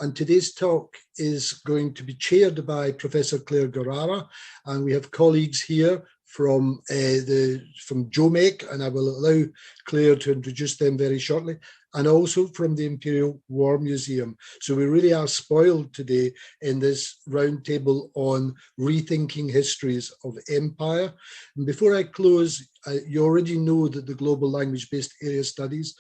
and today's talk is going to be chaired by Professor Claire Gorrara, and we have colleagues here from JOMEC, and I will allow Claire to introduce them very shortly, and also from the Imperial War Museum. So we really are spoiled today in this roundtable on rethinking histories of empire. And before I close, you already know that the Global Language-Based Area Studies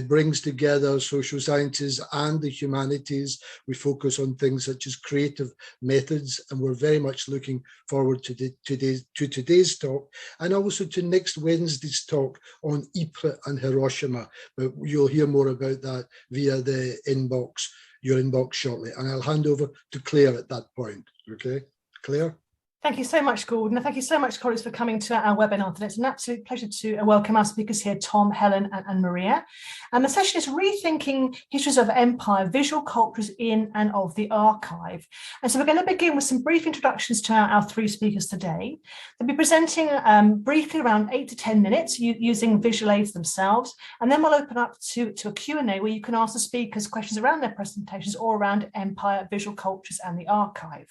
brings together social sciences and the humanities. We focus on things such as creative methods, and we're very much looking forward to today's talk, and also to next Wednesday's talk on Ypres and Hiroshima. But you'll hear more about that via the inbox, your inbox shortly. And I'll hand over to Claire at that point. Okay, Claire? Thank you so much, Gordon. And thank you so much, colleagues, for coming to our webinar today. It's an absolute pleasure to welcome our speakers here, Tom, Helen and Maria. And the session is Rethinking Histories of Empire, Visual Cultures in and of the Archive. And so we're going to begin with some brief introductions to our three speakers today. They'll be presenting briefly around 8 to 10 minutes using visual aids themselves. And then we'll open up to a Q&A where you can ask the speakers questions around their presentations or around empire, visual cultures and the archive.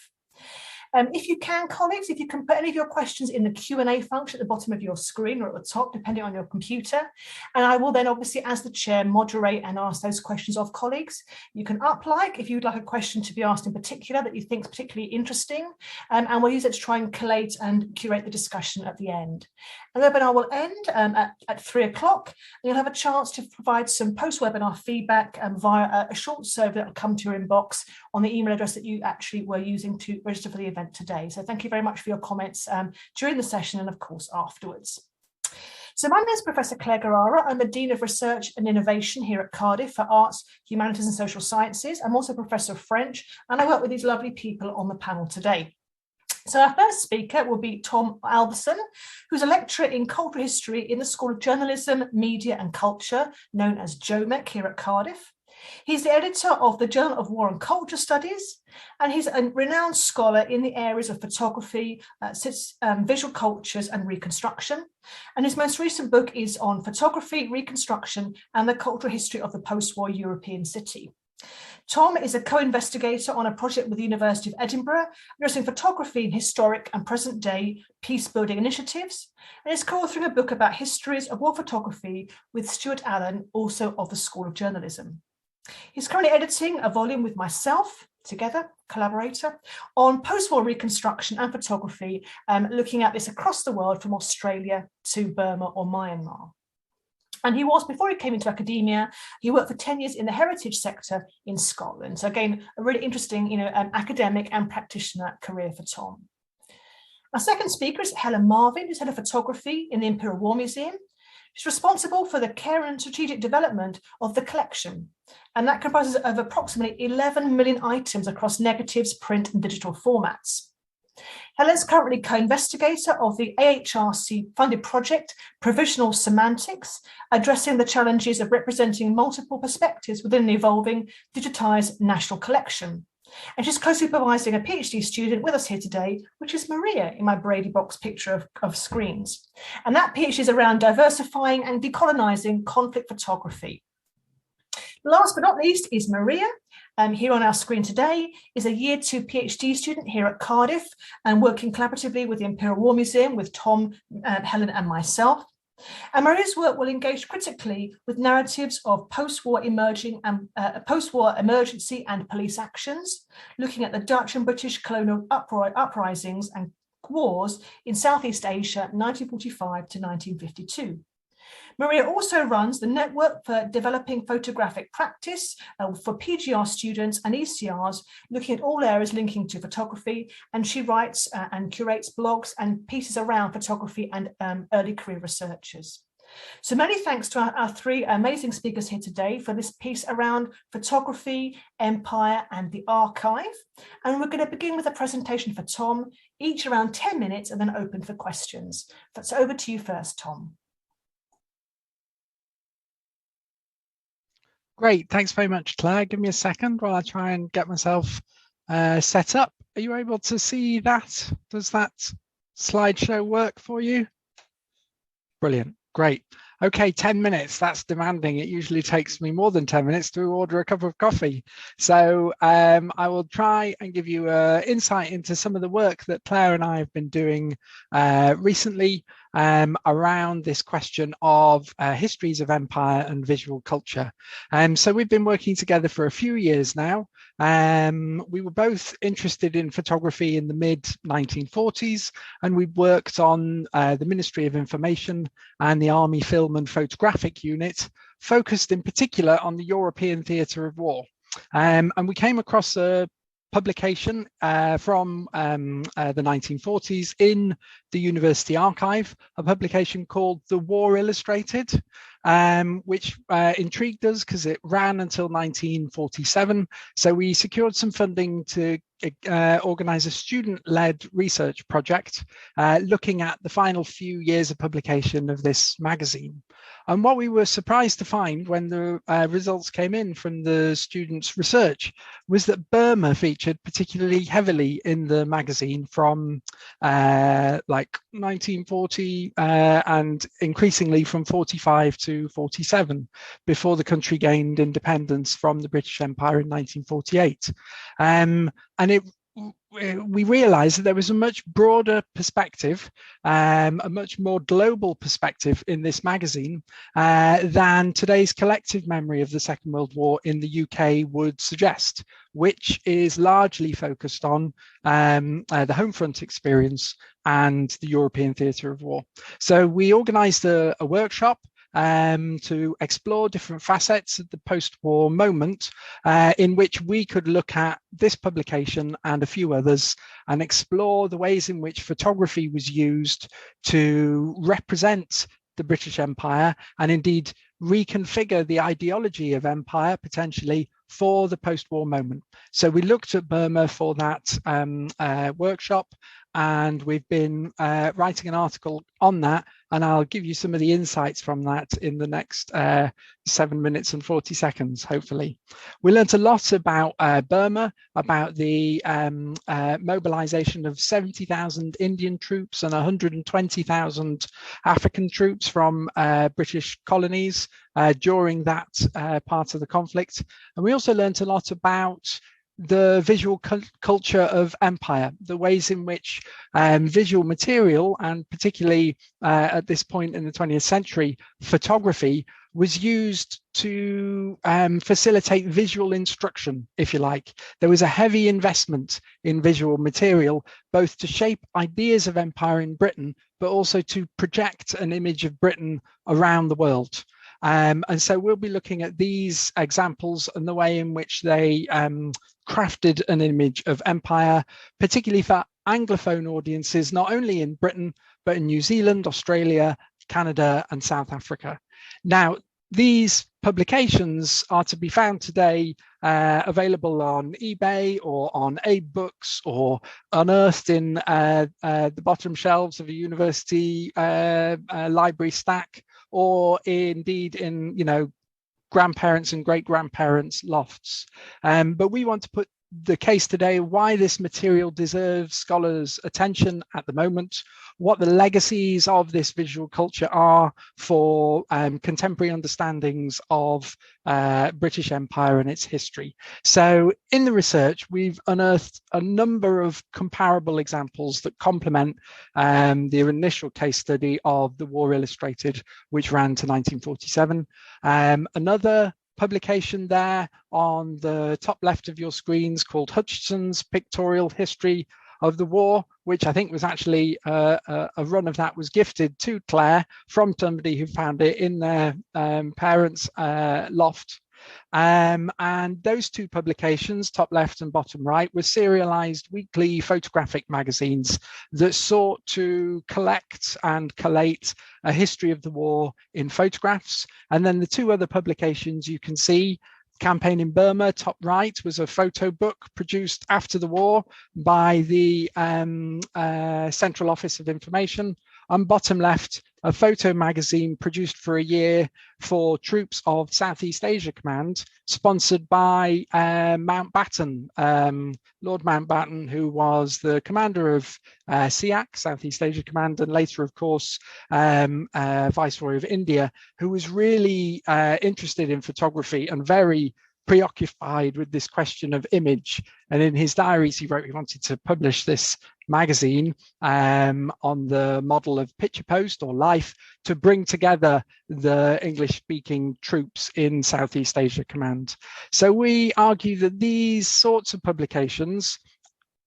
If you can, colleagues, if you can put any of your questions in the Q&A function at the bottom of your screen or at the top, depending on your computer, and I will then obviously, as the chair, moderate and ask those questions of colleagues. You can if you'd like a question to be asked in particular that you think is particularly interesting, and we'll use it to try and collate and curate the discussion at the end. And the webinar will end at 3 o'clock, and you'll have a chance to provide some post-webinar feedback via a short survey that will come to your inbox on the email address that you actually were using to register for the event today. So thank you very much for your comments during the session and of course afterwards. So my name is Professor Claire Gorrara. I'm the Dean of Research and Innovation here at Cardiff for Arts, Humanities and Social Sciences. I'm also Professor of French, and I work with these lovely people on the panel today. So our first speaker will be Tom Allbeson, who's a lecturer in cultural history in the School of Journalism, Media and Culture, known as JOMEC here at Cardiff. He's the editor of the Journal of War and Culture Studies, and he's a renowned scholar in the areas of photography, visual cultures and reconstruction. And his most recent book is on photography, reconstruction and the cultural history of the post-war European city. Tom is a co-investigator on a project with the University of Edinburgh, addressing photography in historic and present-day peace-building initiatives, and is co-authoring a book about histories of war photography with Stuart Allen, also of the School of Journalism. He's currently editing a volume with myself, together, collaborator, on post-war reconstruction and photography, looking at this across the world from Australia to Burma or Myanmar. And he was, before he came into academia, he worked for 10 years in the heritage sector in Scotland. So again, a really interesting, academic and practitioner career for Tom. Our second speaker is Helen Marvin, who's head of photography in the Imperial War Museum. She's responsible for the care and strategic development of the collection, and that comprises of approximately 11 million items across negatives, print and digital formats. Helen's currently co-investigator of the AHRC-funded project Provisional Semantics, addressing the challenges of representing multiple perspectives within an evolving digitised national collection. And she's co-supervising a PhD student with us here today, which is Maria in my Brady box picture of screens. And that PhD is around diversifying and decolonising conflict photography. Last but not least is Maria. Here on our screen today is a Year 2 PhD student here at Cardiff and working collaboratively with the Imperial War Museum with Tom, Helen and myself. And Maria's work will engage critically with narratives of post-war emergency and police actions, looking at the Dutch and British colonial uprisings and wars in Southeast Asia, 1945 to 1952. Maria also runs the Network for Developing Photographic Practice for PGR students and ECRs, looking at all areas linking to photography, and she writes and curates blogs and pieces around photography and early career researchers. So many thanks to our three amazing speakers here today for this piece around photography, empire and the archive. And we're going to begin with a presentation for Tom, each around 10 minutes and then open for questions. So over to you first, Tom. Great, thanks very much, Claire. Give me a second while I try and get myself set up. Are you able to see that? Does that slideshow work for you? Brilliant, great. Okay, 10 minutes, that's demanding. It usually takes me more than 10 minutes to order a cup of coffee. So I will try and give you insight into some of the work that Claire and I have been doing recently around this question of histories of empire and visual culture. So we've been working together for a few years now. We were both interested in photography in the mid-1940s, and we worked on the Ministry of Information and the Army Film and Photographic Unit, focused in particular on the European theatre of war. And we came across a publication from the 1940s in the university archive, a publication called The War Illustrated, which intrigued us because it ran until 1947. So we secured some funding to organize a student-led research project looking at the final few years of publication of this magazine. And what we were surprised to find when the results came in from the students' research was that Burma featured particularly heavily in the magazine from like 1940 and increasingly from 45 to 47, before the country gained independence from the British Empire in 1948. And we realized that there was a much broader perspective, a much more global perspective in this magazine than today's collective memory of the Second World War in the UK would suggest, which is largely focused on the home front experience and the European theatre of war. So we organized a workshop to explore different facets of the post-war moment in which we could look at this publication and a few others and explore the ways in which photography was used to represent the British Empire and indeed reconfigure the ideology of empire potentially for the post-war moment. So we looked at Burma for that workshop, and we've been writing an article on that, and I'll give you some of the insights from that in the next 7 minutes and 40 seconds, hopefully. We learned a lot about Burma, about the mobilization of 70,000 Indian troops and 120,000 African troops from British colonies during that part of the conflict. And we also learned a lot about the visual culture of empire, the ways in which visual material, and particularly at this point in the 20th century, photography was used to facilitate visual instruction, if you like. There was a heavy investment in visual material, both to shape ideas of empire in Britain, but also to project an image of Britain around the world. And so we'll be looking at these examples and the way in which they crafted an image of empire, particularly for Anglophone audiences, not only in Britain, but in New Zealand, Australia, Canada, and South Africa. Now, these publications are to be found today available on eBay or on Abe Books, or unearthed in the bottom shelves of a university library stack, or indeed in, grandparents and great-grandparents' lofts. But we want to put the case today why this material deserves scholars' attention at the moment, what the legacies of this visual culture are for contemporary understandings of British Empire and its history. So in the research, we've unearthed a number of comparable examples that complement the initial case study of The War Illustrated, which ran to 1947. Another publication there on the top left of your screens called Hutchinson's Pictorial History of the War, which I think was actually a run of that was gifted to Claire from somebody who found it in their parents' loft. And those two publications, top left and bottom right, were serialized weekly photographic magazines that sought to collect and collate a history of the war in photographs. And then the two other publications you can see, Campaign in Burma, top right, was a photo book produced after the war by the Central Office of Information On bottom left, a photo magazine produced for a year for troops of Southeast Asia Command, sponsored by Mountbatten, Lord Mountbatten, who was the commander of SEAC, Southeast Asia Command, and later, of course, Viceroy of India, who was really interested in photography and very preoccupied with this question of image. And in his diaries, he wrote he wanted to publish this magazine on the model of Picture Post or Life to bring together the English-speaking troops in Southeast Asia Command. So we argue that these sorts of publications,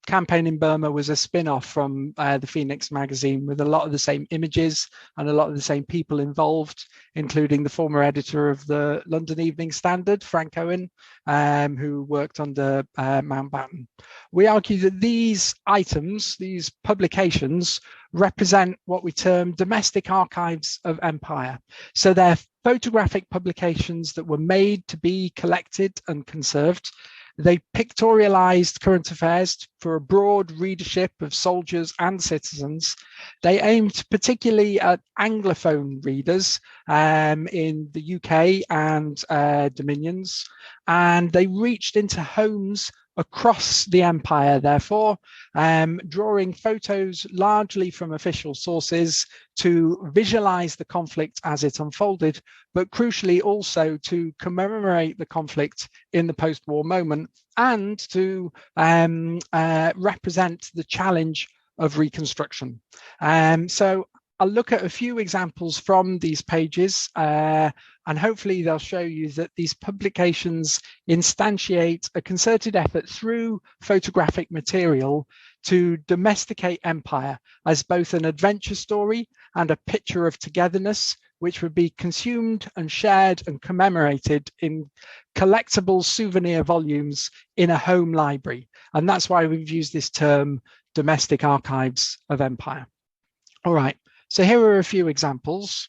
Campaign in Burma was a spin-off from the Phoenix magazine with a lot of the same images and a lot of the same people involved, including the former editor of the London Evening Standard, Frank Owen, who worked under Mountbatten. We argue that these items, these publications, represent what we term domestic archives of empire. So they're photographic publications that were made to be collected and conserved. They pictorialized current affairs for a broad readership of soldiers and citizens. They aimed particularly at Anglophone readers in the UK and Dominions, and they reached into homes across the empire, therefore, drawing photos largely from official sources to visualize the conflict as it unfolded, but crucially also to commemorate the conflict in the post-war moment and to represent the challenge of reconstruction. So I'll look at a few examples from these pages, and hopefully they'll show you that these publications instantiate a concerted effort through photographic material to domesticate empire as both an adventure story and a picture of togetherness, which would be consumed and shared and commemorated in collectible souvenir volumes in a home library. And that's why we've used this term, domestic archives of empire. All right, so here are a few examples.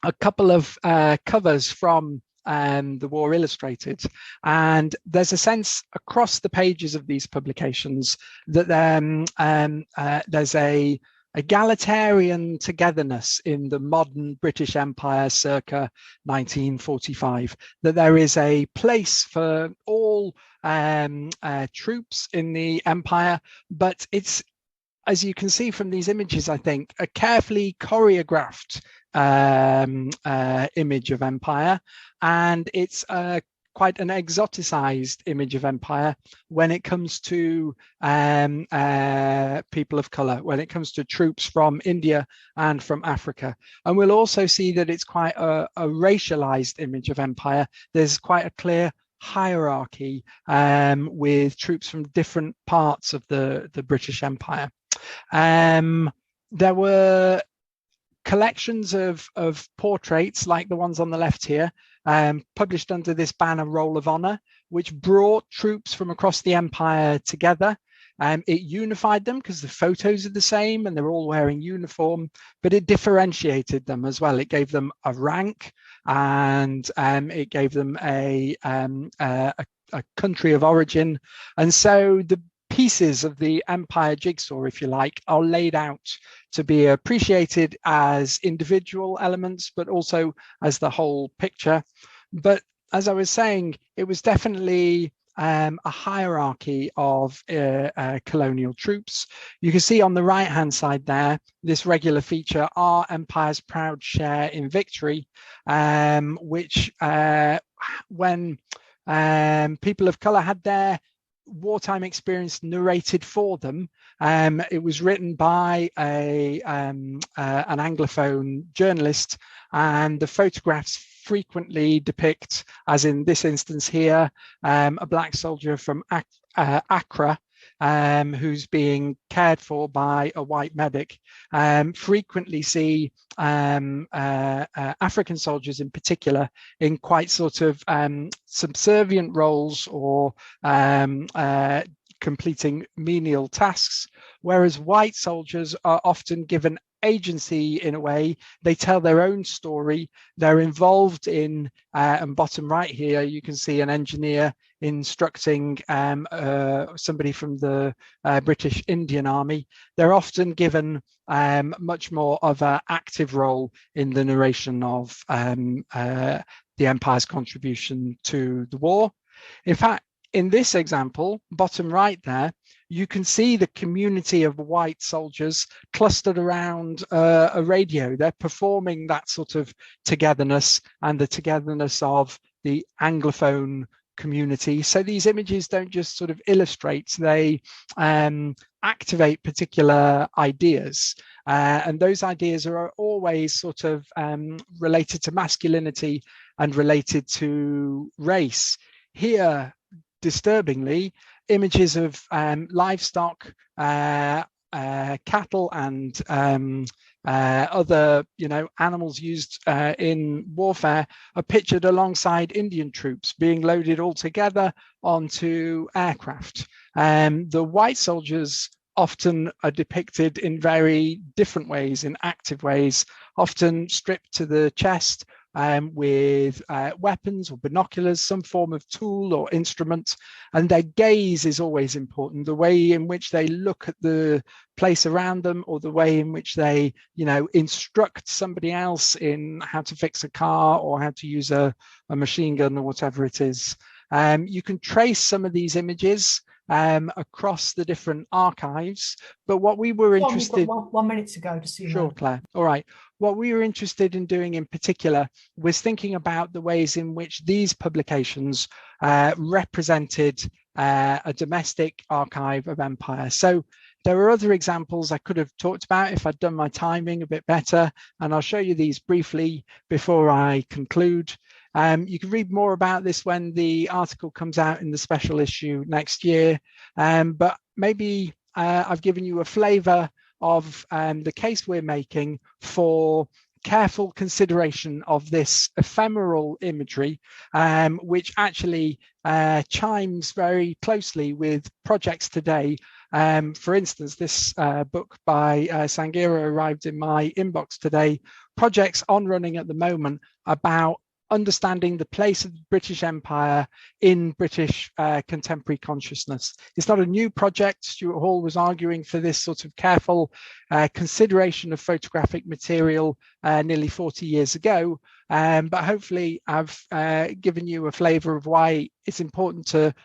A couple of covers from the War Illustrated, and there's a sense across the pages of these publications that there's a egalitarian togetherness in the modern British Empire circa 1945, that there is a place for all troops in the empire, but it's, as you can see from these images, I think, a carefully choreographed image of empire, and it's quite an exoticized image of empire when it comes to people of color, when it comes to troops from India and from Africa. And we'll also see that it's quite a racialized image of empire. There's quite a clear hierarchy with troops from different parts of the British Empire. There were collections of portraits like the ones on the left here, published under this banner Roll of Honor, which brought troops from across the empire together. It unified them because the photos are the same and they're all wearing uniform, but it differentiated them as well. It gave them a rank, and it gave them a country of origin. And so the pieces of the empire jigsaw, if you like, are laid out to be appreciated as individual elements, but also as the whole picture. But as I was saying, it was definitely a hierarchy of colonial troops. You can see on the right hand side there, this regular feature, Our Empire's Proud Share in Victory, which when people of color had their wartime experience narrated for them, it was written by an Anglophone journalist, and the photographs frequently depict, as in this instance here, a black soldier from Accra who's being cared for by a white medic. Frequently see African soldiers in particular in quite sort of subservient roles or completing menial tasks, whereas white soldiers are often given agency in a way. They tell their own story. They're involved in, and bottom right here, you can see an engineer instructing somebody from the British Indian Army. They're often given much more of an active role in the narration of the Empire's contribution to the war. In fact, in this example, bottom right there, you can see the community of white soldiers clustered around a radio. They're performing that sort of togetherness and the togetherness of the Anglophone community. So these images don't just sort of illustrate, they activate particular ideas. And those ideas are always sort of related to masculinity and related to race. Here, disturbingly, images of livestock, cattle and other, animals used in warfare are pictured alongside Indian troops being loaded all together onto aircraft. The white soldiers often are depicted in very different ways, in active ways, often stripped to the chest, with weapons or binoculars, some form of tool or instrument, and their gaze is always important. The way in which they look at the place around them, or the way in which they, instruct somebody else in how to fix a car or how to use a machine gun or whatever it is. You can trace some of these images across the different archives, but what we were interested... We've got 1 minute to go to see. Sure, Claire. All right. What we were interested in doing in particular was thinking about the ways in which these publications represented a domestic archive of empire. So there are other examples I could have talked about if I'd done my timing a bit better, and I'll show you these briefly before I conclude. You can read more about this when the article comes out in the special issue next year, but maybe I've given you a flavour of the case we're making for careful consideration of this ephemeral imagery, which actually chimes very closely with projects today. For instance, this book by Sangira arrived in my inbox today. Projects on running at the moment about understanding the place of the British Empire in British contemporary consciousness. It's not a new project. Stuart Hall was arguing for this sort of careful consideration of photographic material nearly 40 years ago, but hopefully I've given you a flavour of why it's important to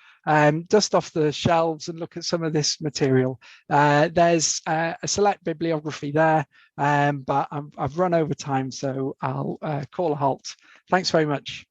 dust off the shelves and look at some of this material. There's a select bibliography there, but I've run over time, so I'll call a halt. Thanks very much.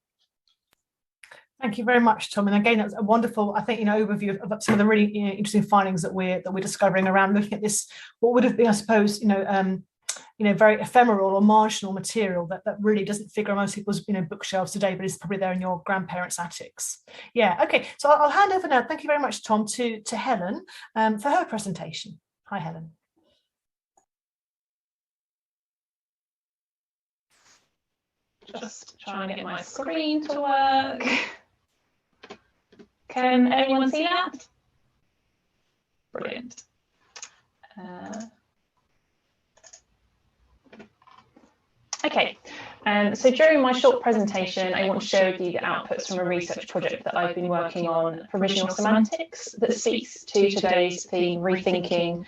Thank you very much, Tom. And again, that's a wonderful, I think, overview of some of the really interesting findings that we're discovering around looking at this, what would have been, I suppose, very ephemeral or marginal material that really doesn't figure on most people's bookshelves today, but is probably there in your grandparents' attics. Yeah, okay. So I'll hand over now. Thank you very much, Tom, to Helen for her presentation. Hi, Helen. Just trying to get my screen to work. Can everyone see that? Brilliant. Okay, so during my short presentation, I want to show you the outputs from a research project that I've been working on, Provisional Semantics, that speaks to today's theme, rethinking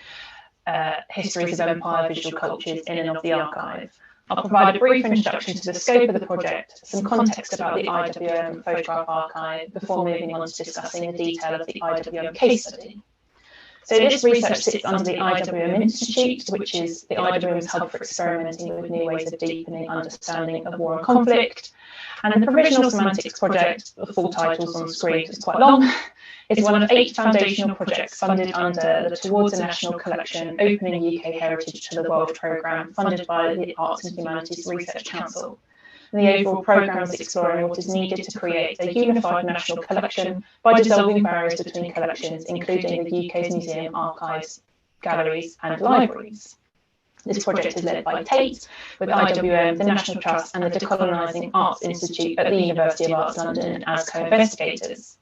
histories of empire visual cultures in and of the archive. I'll provide a brief introduction to the scope of the project, some context about the IWM photograph archive, before moving on to discussing the detail of the IWM case study. So this research sits under the IWM Institute, which is the IWM's hub for experimenting with new ways of deepening understanding of war and conflict. And the Provisional Semantics project, the full title's on screen, it's quite long, is one of 8 foundational projects funded under the Towards a National Collection Opening UK Heritage to the World programme, funded by the Arts and Humanities Research Council. And the overall programme is exploring what is needed to create a unified national collection by dissolving barriers between collections, including the UK's museum, archives, galleries and libraries. This project is led by Tate, with IWM, the National Trust and the Decolonising Arts Institute at the University of Arts London as co-investigators.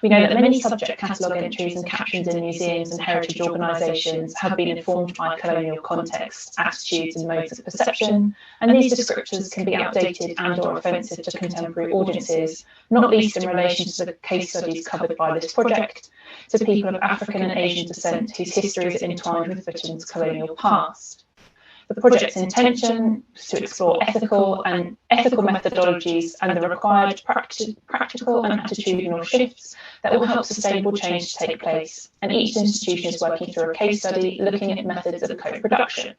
We know that many subject catalogue entries and captions in museums and heritage organisations have been informed by colonial contexts, attitudes and modes of perception, and these descriptors can be outdated and/or offensive to contemporary audiences, not least in relation to the case studies covered by this project, to people of African and Asian descent whose histories are entwined with Britain's colonial past. The project's intention was to explore ethical methodologies and the required practical and attitudinal shifts that will help sustainable change to take place. And each institution is working through a case study looking at methods of co-production.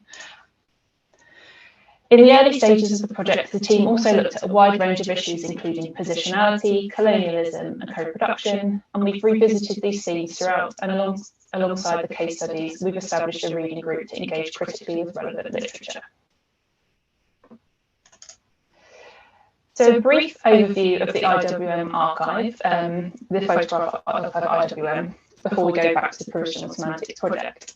In the early stages of the project, the team also looked at a wide range of issues, including positionality, colonialism, and co-production, and we've revisited these themes throughout and alongside the case studies, we've established a reading group to engage critically with relevant literature. So a brief overview of the IWM archive, the photograph archive IWM, before we go back to the Provisional Semantics project.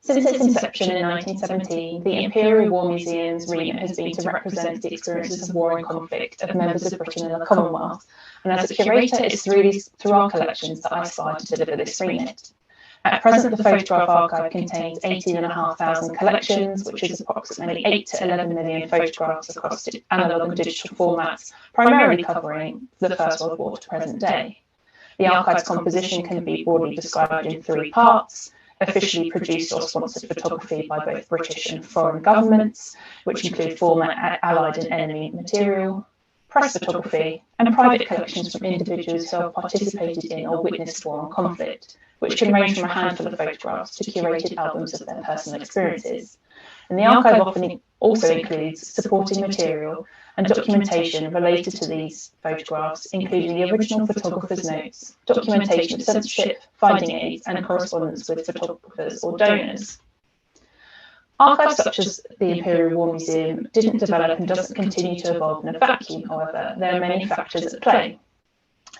Since its inception in 1917, the Imperial War Museum's remit has been to represent the experiences of war and conflict of members of Britain and the Commonwealth, and as a curator, it's through our collections that I aspire to deliver this remit. At present, the photograph archive contains 18,500 collections, which is approximately 8 to 11 million photographs across analogue and digital formats, primarily covering the First World War to present day. The archive's composition can be broadly described in 3 parts: officially produced or sponsored photography by both British and foreign governments, which include former Allied and enemy material, press photography, and private collections from individuals who have participated in or witnessed war and conflict, which can range from a handful of photographs to curated albums of their personal experiences. And the archive often also includes supporting material and documentation related to these photographs, including the original photographer's notes, documentation of censorship, finding aids, and correspondence with photographers or donors. Archives such as the Imperial War Museum didn't develop and doesn't continue to evolve in a vacuum, however. There are many factors at play.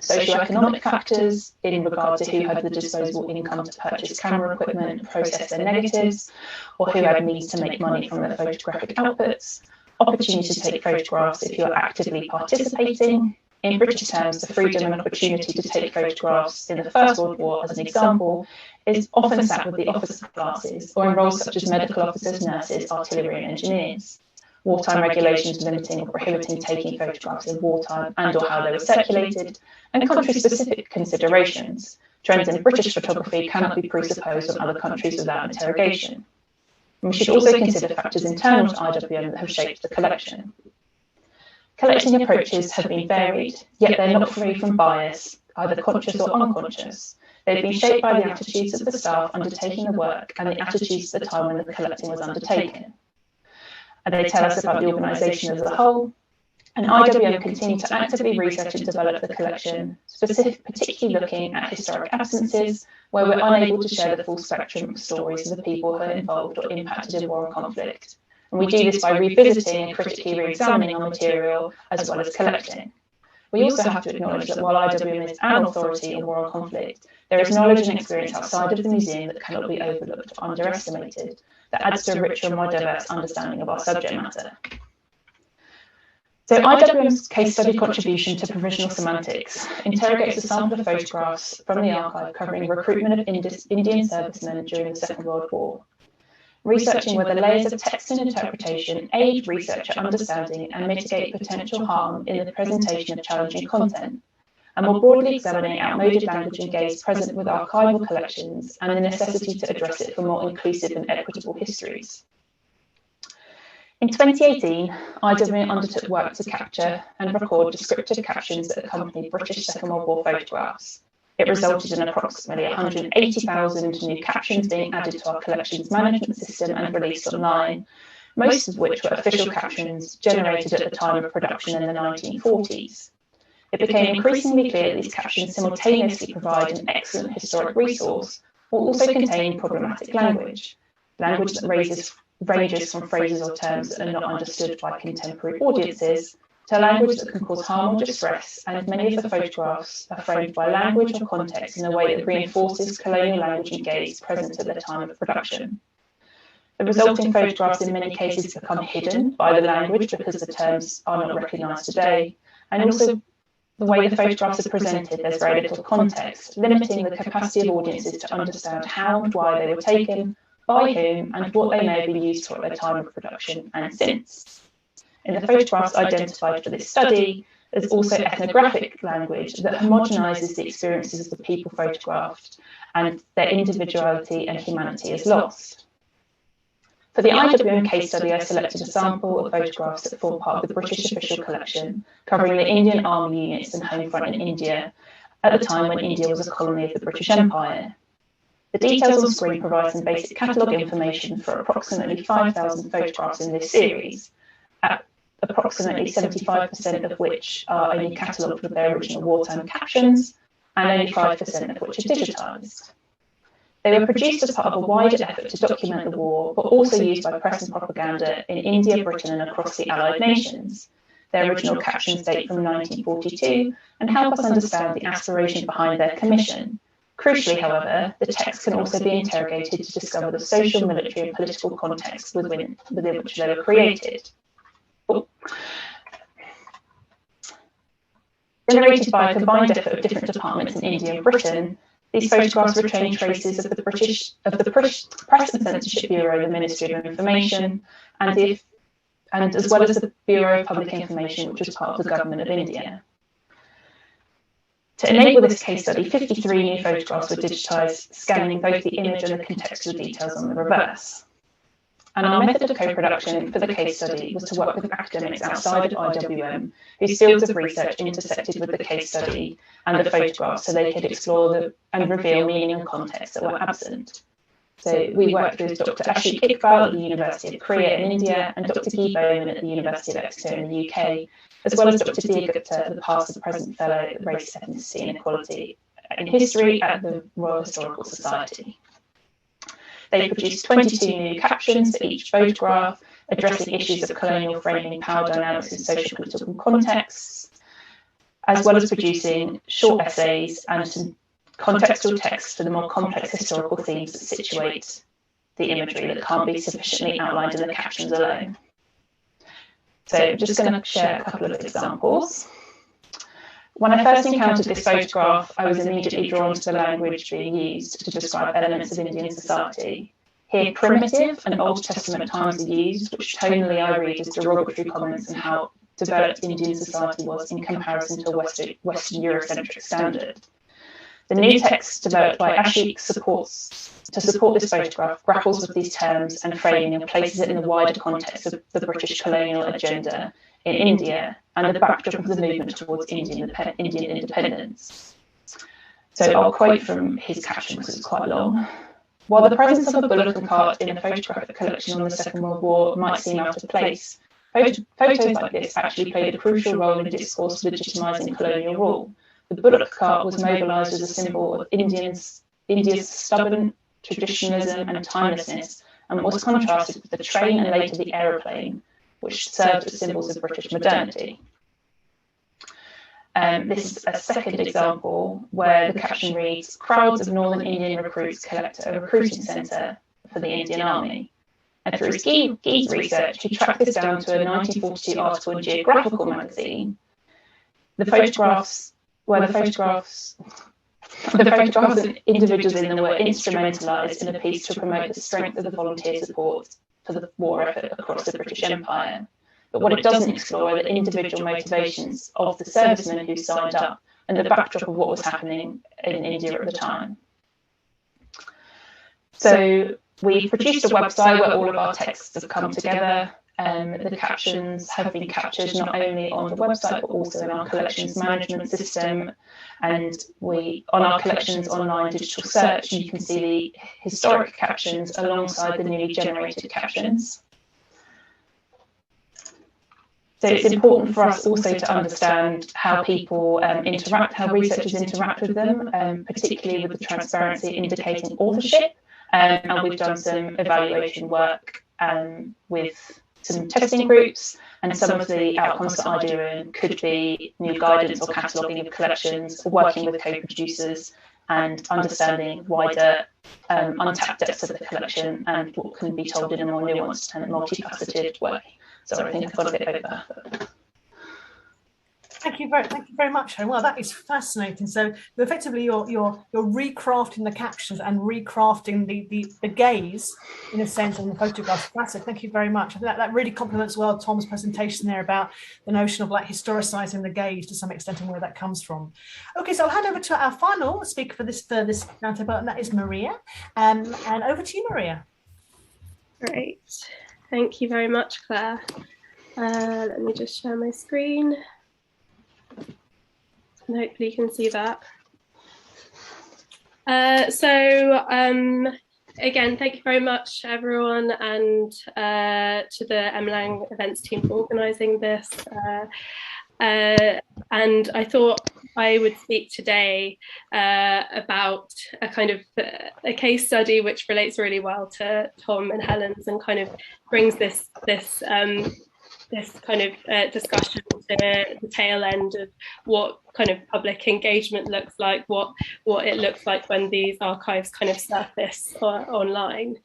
Socioeconomic factors in regard to who had the disposable income to purchase camera equipment, process their negatives, or who had means to make money from their photographic outputs, opportunity to take photographs if you are actively participating. In British terms, the freedom and opportunity to take photographs in the First World War, as an example, is often sat with the officer classes or in roles such as medical officers, nurses, artillery and engineers. Wartime regulations limiting or prohibiting taking photographs in wartime and or how they were circulated, and country-specific considerations. Trends in British photography cannot be presupposed on other countries without interrogation. And we should also consider factors internal to IWM that have shaped the collection. Collecting approaches have been varied, yet they're not free from bias, either conscious or unconscious. They've been shaped by the attitudes of the staff undertaking the work and the attitudes at the time when the collecting was undertaken. And they tell us about the organisation as a whole. And IWM continue to actively research and develop the collection, particularly looking at historic absences, where we're unable to share the full spectrum of stories of the people who are involved or impacted in war and conflict. And we do this by revisiting and critically re-examining our material as well as collecting. We also have to acknowledge that while IWM is an authority in war and conflict, there is knowledge and experience outside of the museum that cannot be overlooked or underestimated, that adds to a richer and more diverse understanding of our subject matter. So IWM's case study contribution to provisional semantics interrogates a sample of photographs from the archive covering recruitment of Indian servicemen during the Second World War, researching whether layers of text and interpretation aid researcher understanding and mitigate potential harm in the presentation of challenging content, and more broadly examining outmoded language and gaze present with archival collections and the necessity to address it for more inclusive and equitable histories. In 2018, IWM undertook work to capture and record descriptive captions that accompanied British Second World War photographs. It resulted in approximately 180,000 new captions being added to our collections management system and released online, most of which were official captions generated at the time of production in the 1940s. It became increasingly clear that these captions simultaneously provide an excellent historic resource, while also containing problematic language that ranges from phrases or terms that are not understood by contemporary audiences to language that can cause harm or distress, and many of the photographs are framed by language or context in a way that reinforces colonial language and gaze present at the time of production. The resulting photographs in many cases become hidden by the language because the terms are not recognised today, and also the way the photographs are presented, there's very little context, limiting the capacity of audiences to understand how and why they were taken, by whom, and what they may have been used for at their time of production and since. In the photographs identified for this study, there's also ethnographic language that homogenises the experiences of the people photographed, and their individuality and humanity is lost. For the IWM case study, I selected a sample of photographs that form part of the British official collection, covering the Indian Army units and home front in India at the time when India was a colony of the British Empire. The details on screen provide some basic catalogue information for approximately 5,000 photographs in this series, at approximately 75% of which are only catalogued with their original wartime captions, and only 5% of which are digitised. They were produced as part of a wider effort to document the war, but also used by press and propaganda in India, Britain, and across the Allied nations. Their original captions date from 1942 and help us understand the aspiration behind their commission. Crucially, however, the text can also be interrogated to discover the social, military, and political context within which they were created. Generated by a combined effort of different departments in India and Britain, these photographs retain traces of the British Press and Censorship Bureau, the Ministry of Information, and as well as the Bureau of Public Information, which was part of the Government of India. To enable this case study, 53 new photographs were digitised, scanning both the image and the contextual details on the reverse. And our method of co-production for the case study was to work with academics outside of IWM, whose fields of research intersected with the case study and the photographs, so they could explore and reveal meaning and context that were absent. So we worked with Dr. Ashik Iqbal at the University of Korea in India and Dr. Guy Bowman at the University of Exeter in the UK, as well as Dr. Dia Gupta, the past and present fellow at Race, Ethnicity and Equality in History at the Royal Historical Society. They produced 22 new captions for each photograph, addressing issues of colonial framing, power dynamics and social political contexts, as well as producing short essays and some contextual text for the more complex historical themes that situate the imagery that can't be sufficiently outlined in the captions alone. So I'm just going to share a couple of examples. When I first encountered this photograph, I was immediately drawn to the language being used to describe elements of Indian society. Here, primitive and Old Testament times are used, which tonally I read as derogatory comments on how developed Indian society was in comparison to a Western Eurocentric standard. The new text developed by Ashik to support this photograph grapples with these terms and framing and places it in the wider context of the British colonial agenda in India and the backdrop of the movement towards Indian independence. So I'll quote from his caption because it's quite long. While the presence of a bullock and cart in a photographic collection on the Second World War might seem out of place, photos like this actually played a crucial role in discourse legitimising colonial rule. The bullock cart was mobilised as a symbol of India's stubborn traditionalism and timelessness, and was contrasted with the train and later the aeroplane, which served as symbols of British modernity. This is a second example where the caption reads, "Crowds of Northern Indian recruits collect at a recruiting centre for the Indian Army." And through Guy's research, he tracked this down to a 1942 article in Geographical magazine. The photographs and individuals in them were instrumentalised in a piece to promote the strength of the volunteer support for the war effort across the British Empire. But what it doesn't explore are the individual motivations of the servicemen who signed up and the backdrop of what was happening in India at the time. So we've produced a website where all of our texts have come together. The captions have been captured not only on the website, but also in our collections management system. And on our collections online digital search, you can see the historic captions alongside the newly generated captions. So it's important for us also to understand how people how researchers interact with them, particularly with the transparency indicating authorship. And we've done some evaluation work with some testing groups, and some of the outcomes that I do could be new guidance or cataloguing of collections, or working with co-producers and understanding wider untapped depths of the collection and what can be told in a more nuanced and multifaceted way. Sorry, I think I've got a bit over. Thank you very much, Helen. Well, that is fascinating. So effectively you're recrafting the captions and recrafting the gaze, in a sense, on the photographs. Classic. Thank you very much. I think that really complements well Tom's presentation there about the notion of like historicizing the gaze to some extent and where that comes from. Okay, so I'll hand over to our final speaker for this roundtable, and that is Maria. And over to you, Maria. Great. Thank you very much, Claire. Let me just share my screen. And hopefully you can see that. Again, thank you very much, everyone, and to the MLang events team for organising this. And I thought I would speak today about a kind of a case study which relates really well to Tom and Helen's and kind of brings this kind of discussion to the tail end of what kind of public engagement looks like, what it looks like when these archives kind of surface online.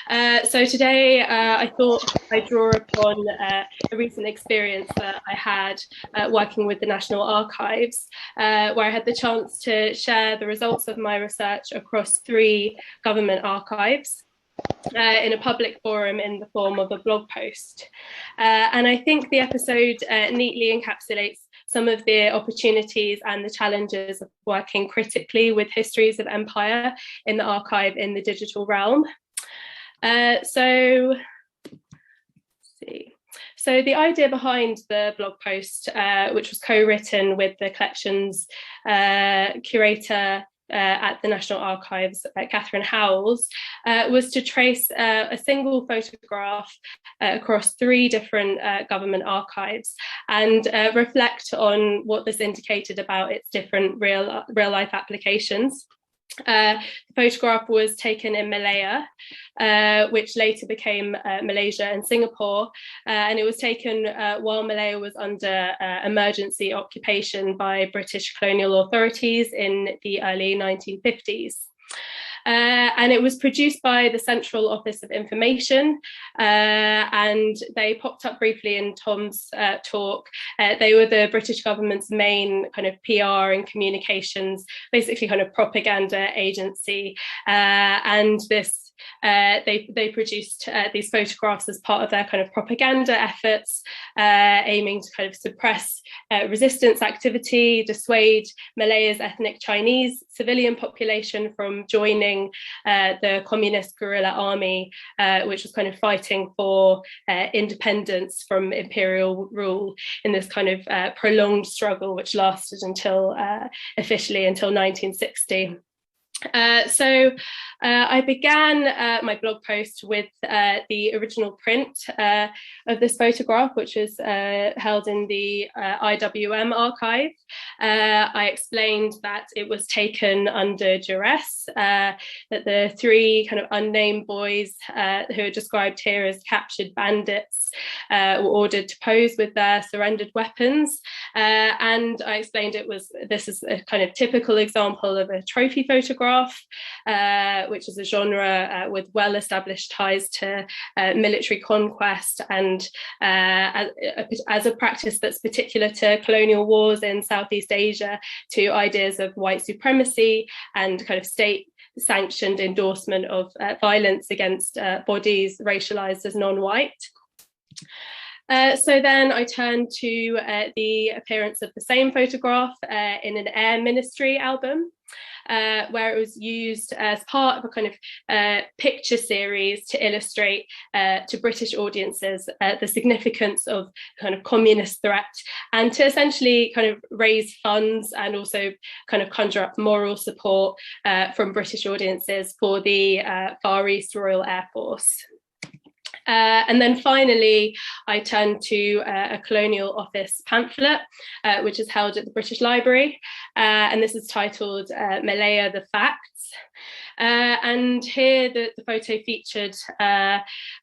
So today I thought I'd draw upon a recent experience that I had working with the National Archives, where I had the chance to share the results of my research across 3 government archives. In a public forum in the form of a blog post. And I think the episode neatly encapsulates some of the opportunities and the challenges of working critically with histories of empire in the archive in the digital realm. So the idea behind the blog post, which was co-written with the collection's curator at the National Archives, Catherine Howells, was to trace a single photograph across 3 different government archives and reflect on what this indicated about its different real-life applications. The photograph was taken in Malaya, which later became Malaysia and Singapore, and it was taken while Malaya was under emergency occupation by British colonial authorities in the early 1950s. And it was produced by the Central Office of Information, and they popped up briefly in Tom's talk. They were the British government's main kind of PR and communications, basically kind of propaganda agency, and this they produced these photographs as part of their kind of propaganda efforts, aiming to kind of suppress resistance activity, dissuade Malaya's ethnic Chinese civilian population from joining the communist guerrilla army, which was kind of fighting for independence from imperial rule in this kind of prolonged struggle, which lasted until officially until 1960. So I began my blog post with the original print of this photograph, which was held in the IWM archive. I explained that it was taken under duress, that the 3 kind of unnamed boys who are described here as captured bandits were ordered to pose with their surrendered weapons. And I explained this is a kind of typical example of a trophy photograph, which is a genre with well-established ties to military conquest and as a practice that's particular to colonial wars in Southeast Asia, to ideas of white supremacy and kind of state-sanctioned endorsement of violence against bodies racialized as non-white. So then I turned to the appearance of the same photograph in an Air Ministry album, where it was used as part of a kind of picture series to illustrate to British audiences the significance of kind of communist threat, and to essentially kind of raise funds and also kind of conjure up moral support from British audiences for the Far East Royal Air Force. And then finally, I turned to a Colonial Office pamphlet, which is held at the British Library. And this is titled Malaya, the Facts. And here the photo featured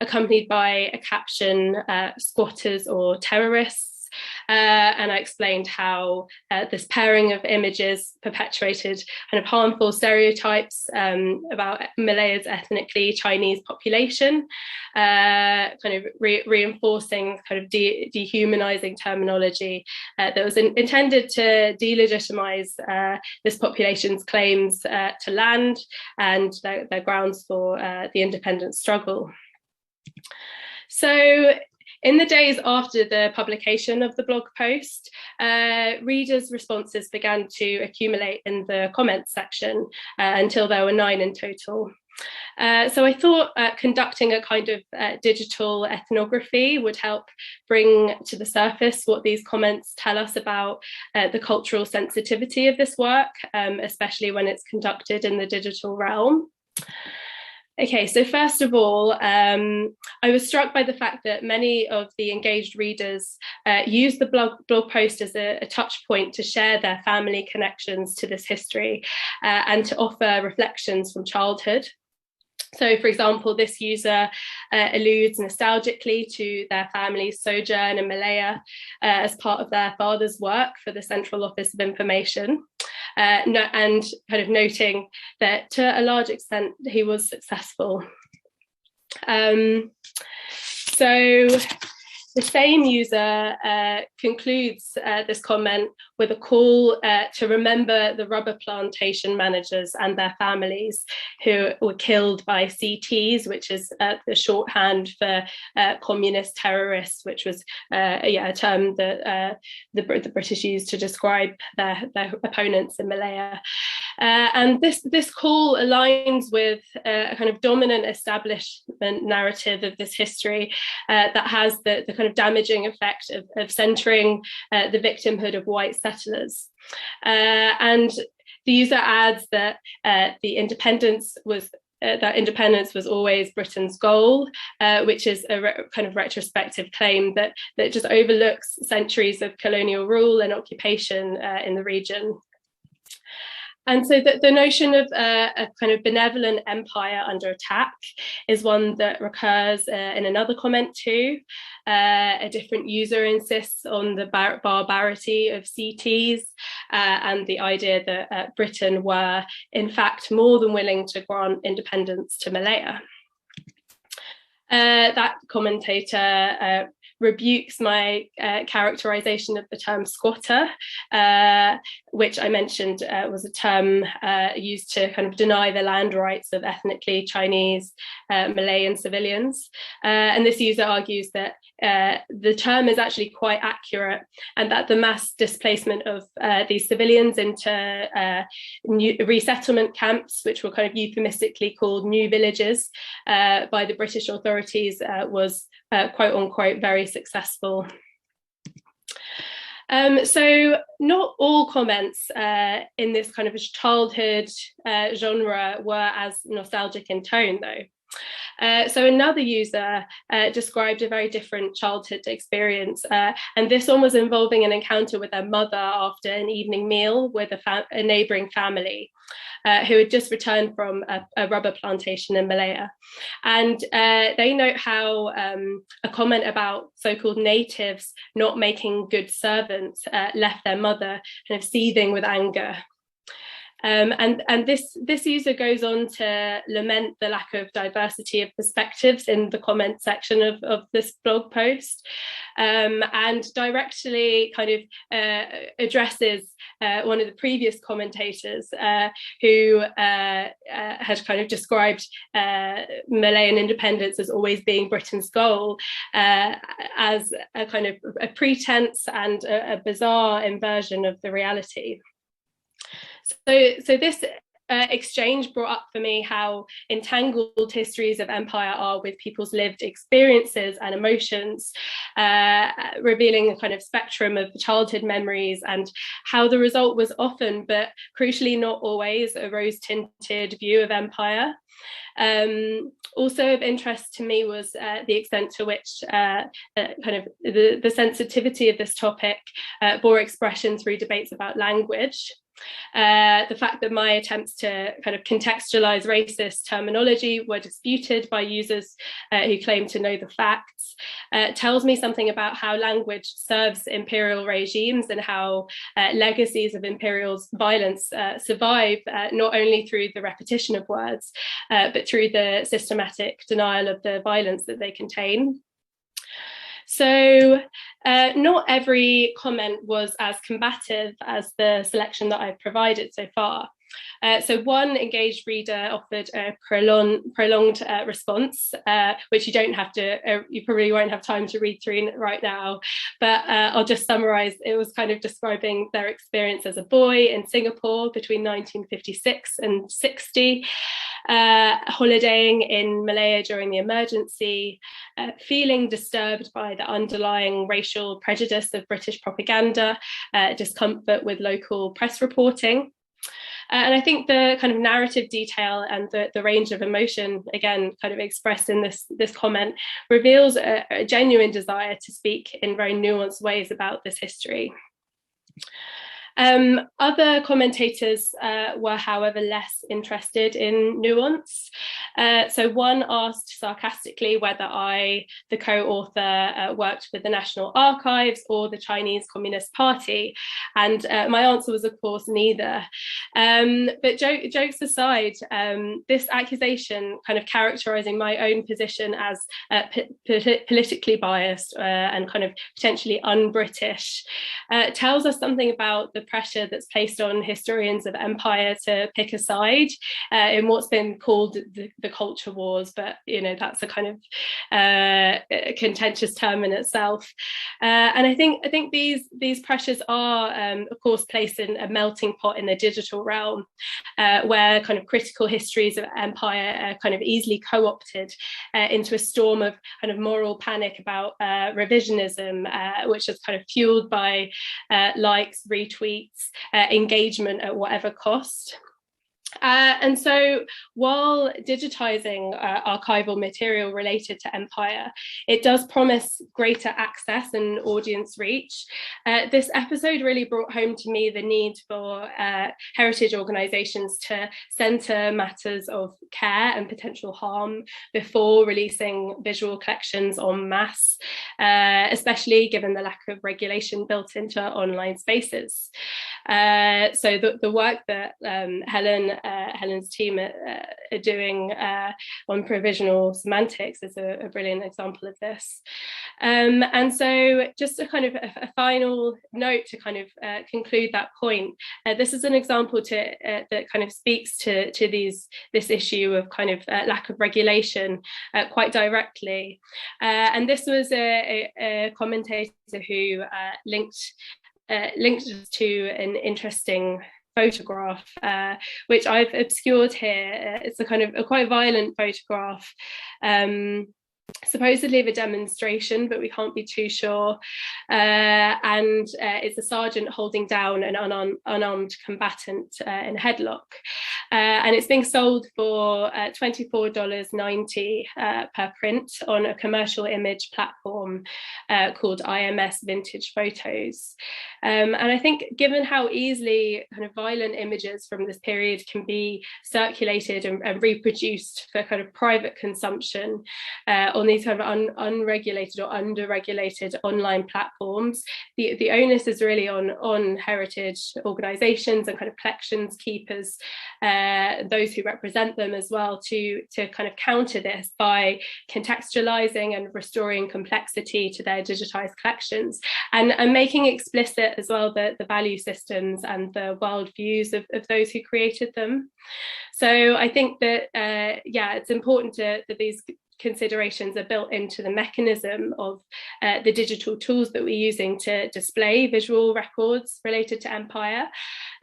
accompanied by a caption, squatters or terrorists. and I explained how this pairing of images perpetuated kind of harmful stereotypes about Malaya's ethnically Chinese population, kind of reinforcing kind of dehumanizing terminology that was intended to delegitimize this population's claims to land and their grounds for the independence struggle. So in the days after the publication of the blog post, readers' responses began to accumulate in the comments section until there were 9 in total. So I thought conducting a kind of digital ethnography would help bring to the surface what these comments tell us about the cultural sensitivity of this work, especially when it's conducted in the digital realm. Okay, so first of all, I was struck by the fact that many of the engaged readers use the blog post as a touch point to share their family connections to this history and to offer reflections from childhood. So, for example, this user alludes nostalgically to their family's sojourn in Malaya as part of their father's work for the Central Office of Information, and kind of noting that to a large extent he was successful. So the same user concludes this comment with a call to remember the rubber plantation managers and their families who were killed by CTs, which is the shorthand for communist terrorists, which was a term that the British used to describe their opponents in Malaya. And this call aligns with a kind of dominant establishment narrative of this history that has the kind of damaging effect of centering the victimhood of white settlers. And the user adds that the independence was always Britain's goal, which is a kind of retrospective claim that just overlooks centuries of colonial rule and occupation in the region. And so the notion of a kind of benevolent empire under attack is one that recurs in another comment too. A different user insists on the barbarity of CTs and the idea that Britain were in fact more than willing to grant independence to Malaya. That commentator rebukes my characterization of the term squatter, which I mentioned was a term used to kind of deny the land rights of ethnically Chinese Malayan civilians. And this user argues that the term is actually quite accurate and that the mass displacement of these civilians into new resettlement camps, which were kind of euphemistically called new villages by the British authorities, was quote unquote very successful. So not all comments in this kind of childhood genre were as nostalgic in tone though. So another user described a very different childhood experience, and this one was involving an encounter with their mother after an evening meal with a neighbouring family who had just returned from a rubber plantation in Malaya. And they note how a comment about so-called natives not making good servants left their mother kind of seething with anger. And this user goes on to lament the lack of diversity of perspectives in the comment section of this blog post, and directly kind of addresses one of the previous commentators who had kind of described Malayan independence as always being Britain's goal, as a kind of a pretense and a bizarre inversion of the reality. So this exchange brought up for me how entangled histories of empire are with people's lived experiences and emotions, revealing a kind of spectrum of childhood memories, and how the result was often, but crucially not always, a rose-tinted view of empire. Also of interest to me was the extent to which kind of the sensitivity of this topic bore expression through debates about language. The fact that my attempts to kind of contextualize racist terminology were disputed by users who claim to know the facts tells me something about how language serves imperial regimes and how legacies of imperial violence survive not only through the repetition of words, but through the systematic denial of the violence that they contain. So not every comment was as combative as the selection that I've provided so far. So one engaged reader offered a prolonged response, which you probably won't have time to read through right now, but I'll just summarize. It was kind of describing their experience as a boy in Singapore between 1956 and 60, holidaying in Malaya during the emergency, feeling disturbed by the underlying racial prejudice of British propaganda, discomfort with local press reporting. And I think the kind of narrative detail and the range of emotion, again, kind of expressed in this comment, reveals a genuine desire to speak in very nuanced ways about this history. Other commentators were, however, less interested in nuance. So one asked sarcastically whether I, the co-author, worked with the National Archives or the Chinese Communist Party. And my answer was, of course, neither. But jokes aside, this accusation kind of characterizing my own position as politically biased and kind of potentially un-British tells us something about the pressure that's placed on historians of empire to pick a side in what's been called the culture wars, but that's a kind of contentious term in itself. And I think these pressures are of course placed in a melting pot in the digital realm, where kind of critical histories of empire are kind of easily co-opted into a storm of kind of moral panic about revisionism, which is kind of fueled by likes, retweets, engagement at whatever cost. And so while digitizing archival material related to empire, it does promise greater access and audience reach. This episode really brought home to me the need for heritage organizations to center matters of care and potential harm before releasing visual collections en masse, especially given the lack of regulation built into online spaces. So the work that Helen's team are doing on provisional semantics is a brilliant example of this. And so just a kind of a final note to kind of conclude that point. This is an example that kind of speaks to this issue of kind of lack of regulation quite directly. And this was a commentator who linked to an interesting photograph, which I've obscured here. It's a kind of a quite violent photograph, supposedly of a demonstration, but we can't be too sure. And it's a sergeant holding down an unarmed combatant in a headlock. And it's being sold for $24.90 per print on a commercial image platform called IMS Vintage Photos. And I think given how easily kind of violent images from this period can be circulated and reproduced for kind of private consumption on these kind of unregulated or under-regulated online platforms, the onus is really on heritage organisations and kind of collections keepers, those who represent them as well, to kind of counter this by contextualising and restoring complexity to their digitised collections, and making explicit as well the value systems and the worldviews of those who created them. So I think that it's important that these considerations are built into the mechanism of the digital tools that we're using to display visual records related to empire,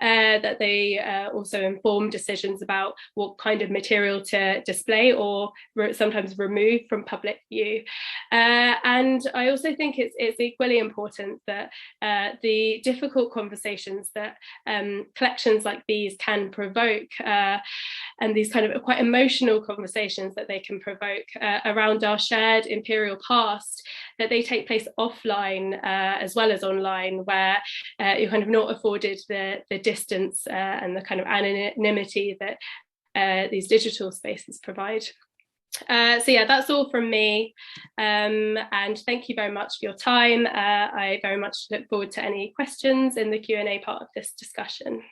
that they also inform decisions about what kind of material to display or sometimes remove from public view. And I also think it's equally important that the difficult conversations that collections like these can provoke, and these kind of quite emotional conversations that they can provoke, around our shared imperial past, that they take place offline as well as online, where you're kind of not afforded the distance and the kind of anonymity that these digital spaces provide. So yeah, that's all from me, and thank you very much for your time. I very much look forward to any questions in the Q&A part of this discussion.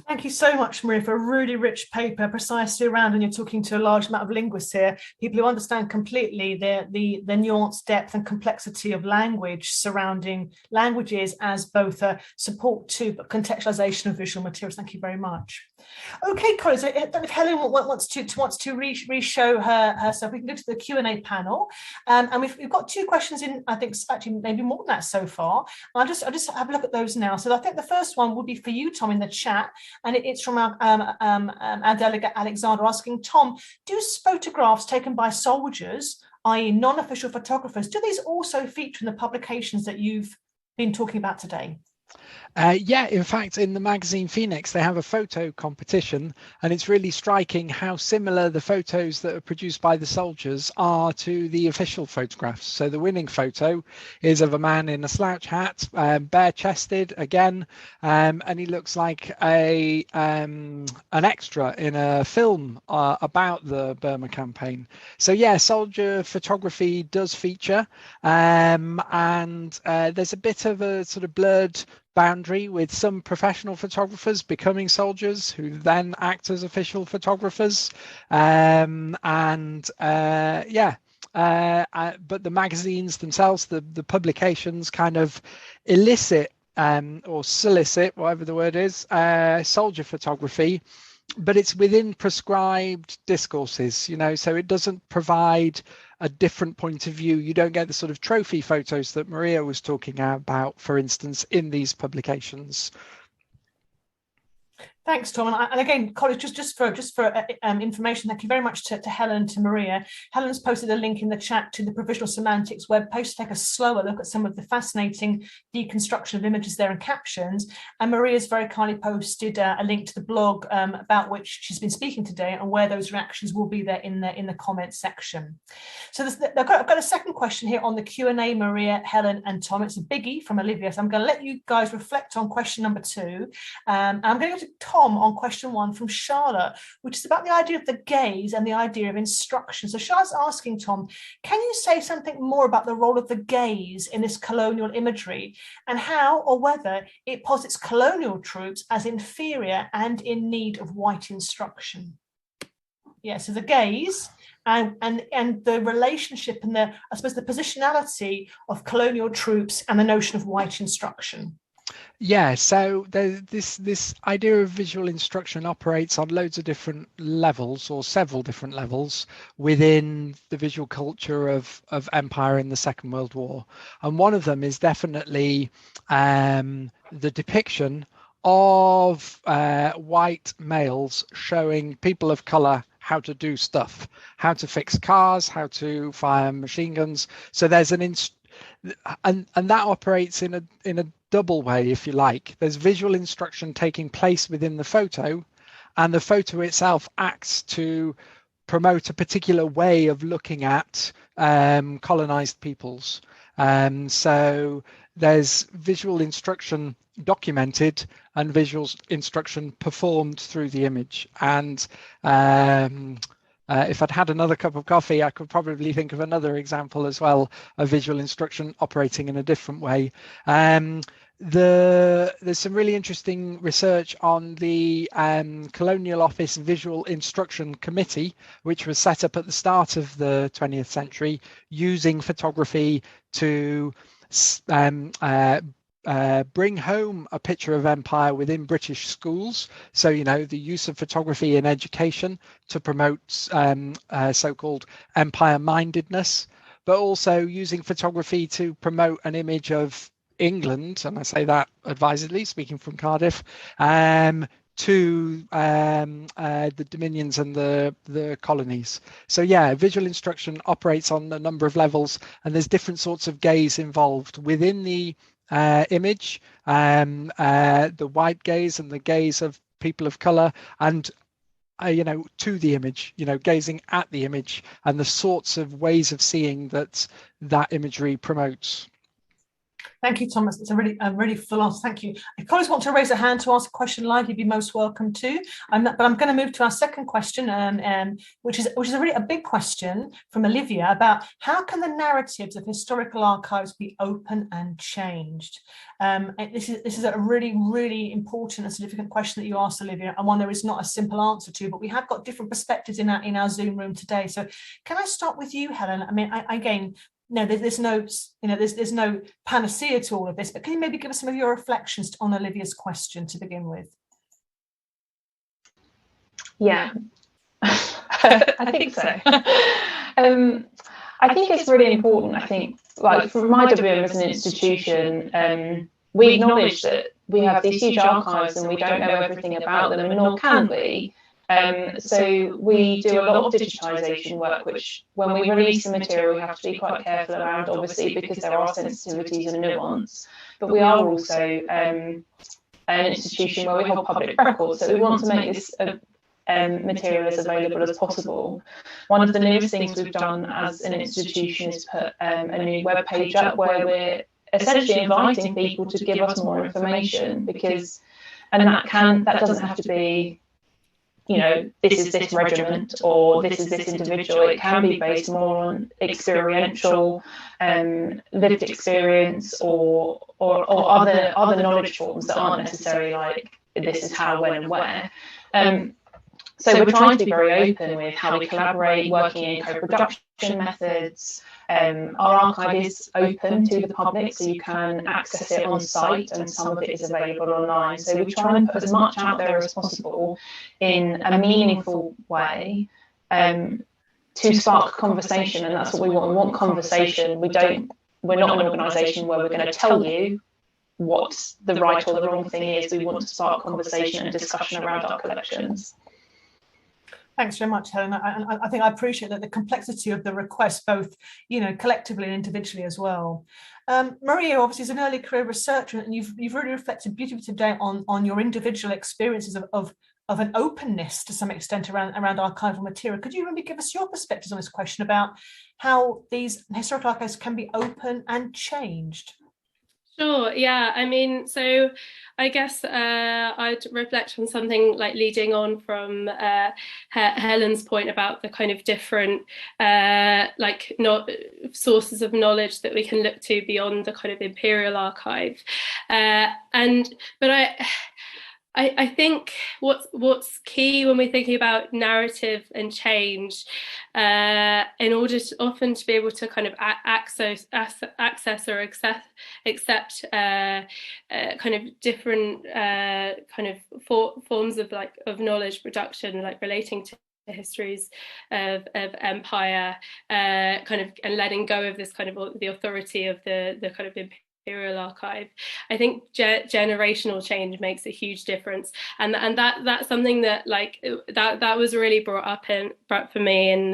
Thank you so much, Maria, for a really rich paper, precisely around, and you're talking to a large amount of linguists here, people who understand completely the nuance, depth and complexity of language surrounding languages as both a support to contextualization of visual materials. Thank you very much. Okay, colleagues, if Helen wants to re-show herself, we can go to the Q&A panel. And we've got 2 questions in, I think, actually maybe more than that so far. I'll just have a look at those now. So I think the first one would be for you, Tom, in the chat. And it's from our delegate Alexander, asking, Tom, do photographs taken by soldiers, i.e. non-official photographers, do these also feature in the publications that you've been talking about today? Yeah, in fact, in the magazine Phoenix, they have a photo competition, and it's really striking how similar the photos that are produced by the soldiers are to the official photographs. So the winning photo is of a man in a slouch hat, bare-chested again, and he looks like an extra in a film about the Burma campaign. So yeah, soldier photography does feature, and there's a bit of a sort of blurred boundary with some professional photographers becoming soldiers who then act as official photographers, but the magazines themselves, the publications kind of elicit or solicit, whatever the word is, soldier photography, but it's within prescribed discourses, you know, so it doesn't provide a different point of view. You don't get the sort of trophy photos that Maria was talking about, for instance, in these publications. Thanks, Tom. And again, colleagues, just for information, thank you very much to Helen and to Maria. Helen's posted a link in the chat to the Provisional Semantics webpage to take a slower look at some of the fascinating deconstruction of images there and captions. And Maria's very kindly posted a link to the blog about which she's been speaking today, and where those reactions will be there in the comments section. So I've got a second question here on the Q&A, Maria, Helen and Tom. It's a biggie from Olivia. So I'm going to let you guys reflect on question number 2. I'm going to go to Tom on question 1 from Charlotte, which is about the idea of the gaze and the idea of instruction. So Charlotte's asking, Tom, can you say something more about the role of the gaze in this colonial imagery, and how or whether it posits colonial troops as inferior and in need of white instruction? Yeah, so the gaze and the relationship and I suppose the positionality of colonial troops and the notion of white instruction. Yeah, so this idea of visual instruction operates on loads of different levels, or several different levels, within the visual culture of empire in the Second World War. And one of them is definitely the depiction of white males showing people of colour how to do stuff, how to fix cars, how to fire machine guns. So there's and that operates in a double way, if you like. There's visual instruction taking place within the photo, and the photo itself acts to promote a particular way of looking at colonized peoples. So there's visual instruction documented and visual instruction performed through the image. And if I'd had another cup of coffee, I could probably think of another example as well of visual instruction operating in a different way. There's some really interesting research on the Colonial Office Visual Instruction Committee, which was set up at the start of the 20th century, using photography to bring home a picture of empire within British schools. So, you know, the use of photography in education to promote so-called empire-mindedness, but also using photography to promote an image of England, and I say that advisedly, speaking from Cardiff, to the dominions and the colonies. So yeah, visual instruction operates on a number of levels, and there's different sorts of gaze involved within the image, the white gaze and the gaze of people of color, and to the image, gazing at the image and the sorts of ways of seeing that imagery promotes. Thank you, Thomas. It's a really full answer. Thank you. If colleagues want to raise a hand to ask a question live, you'd be most welcome to. But I'm going to move to our second question, which is a really a big question from Olivia about how can the narratives of historical archives be open and changed? This is a really, really important and significant question that you asked, Olivia, and one there is not a simple answer to, but we have got different perspectives in our Zoom room today. So can I start with you, Helen? I mean, again, no, there's no panacea to all of this, but can you maybe give us some of your reflections on Olivia's question to begin with? Yeah, I think so. I think it's really important. I think, like, from my WM as an institution, we acknowledge that we have these huge archives and we don't know everything about them, and nor can we. So we do a lot of digitisation work, which when we release the material, we have to be quite careful around, obviously, because there are sensitivities and nuance. But we are also an institution where we hold public records, so we want to make this material as available as possible. One of the newest things we've done as an institution is put a new web page up where we're essentially inviting people to give us more information, and that doesn't have to be, this is this regiment or this is this individual. It can be based more on experiential, lived experience or other knowledge forms that aren't necessarily like this is how, when, and where. So we're trying to be very open with how we collaborate, working in co-production methods. Our archive is open to the public, so you can access it on site, and some of it is available online. So we try and put as much out there as possible in a meaningful way to spark conversation, and that's what we want. We want conversation. We're not an organisation where we're going to tell you what the right or the wrong thing is. We want to spark conversation and discussion around our collections. Thanks very much, Helen. I think I appreciate that the complexity of the request, both collectively and individually as well. Maria, obviously, is an early career researcher, and you've really reflected beautifully today on your individual experiences of an openness to some extent around archival material. Could you maybe give us your perspectives on this question about how these historical archives can be open and changed? Sure, yeah. I mean, so I guess I'd reflect on something like leading on from Helen's point about the kind of different sources of knowledge that we can look to beyond the kind of Imperial archive. But I think what's key when we're thinking about narrative and change, in order to be able to kind of access or accept kind of different kind of forms of knowledge production, like relating to histories of empire, kind of, and letting go of this kind of the authority of the kind of Imperial archive. I think generational change makes a huge difference, and that's something that that was really brought for me in